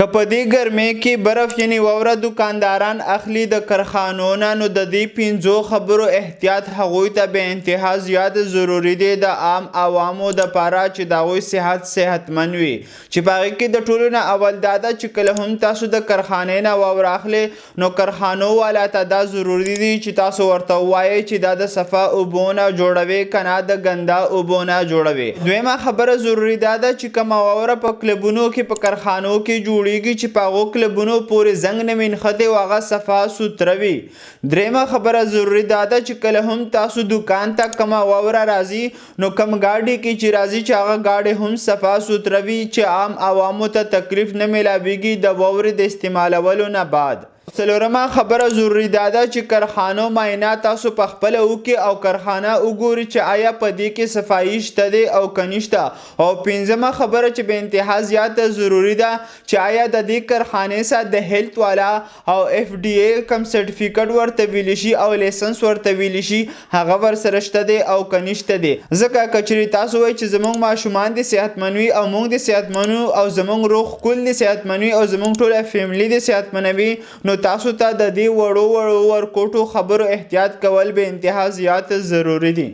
که په دې ګرمۍ کې برف یعنی واوره دوکانداران اخلي د کارخانو نه، نو د دې 5 خبرو احتیاط هغوی ته به انتها زیات ضروري دی د عام عوامو دپاره چې د هغوی صحتمند وي. چې په هغې کې د ټولو نه اول دا ده چې کله هم تاسو د کارخانې نه واوره اخلئ، نو کارخانو والا ته دا ضروري دی چې تاسو ورته ووایئ چې دا د صفا اوبو نه جوړوي که نه د ګنده اوبو نه جوړوي. دویمه خبره ضروري دا ده چې کومه واوره په کلبونو کې په کارخانو کې جوړیږي چې په هغو کلبونو پورې زنګ نه وي نښتی او هغه صفا سوتره وي. درېیمه خبره ضروري دا ده چې کله هم تاسو دکان ته کومه واوره راځي، نو کوم ګاډي کې چې راځي چې هغه ګاډي هم صفا سوتره وي چې عام عوامو ته تکلیف نه میلاویږي د واورې د استعمالولو نه بعد. څلورمه خبره ضروري دا ده چې کارخانو معاینه تاسو په خپله وکړئ او کارخانه وګورئ چې آیا په دې کې صفایي شته دی او که نشته. او پنځمه خبره چې به انتها زیاته ضروري ده چې آیا د دې کارخانې سره د هیلث والا او FDA کوم سرټیفیکټ ورته ویلی شي او لیسنس ورته ویلی شي هغه ورسره شته دی او که نشته دی. ځکه که چېرې تاسو وایئ چې زموږ ماشومان دې صحتمند وي او موږ دې صحتمند او زموږ روغ کل دې صحتمند وي او زموږ ټوله فیملي دې صحتمنه وي، نو تاسو ته د دې وړو ورکوټو خبرو احتیاط کول به انتها زیات ضروري دي.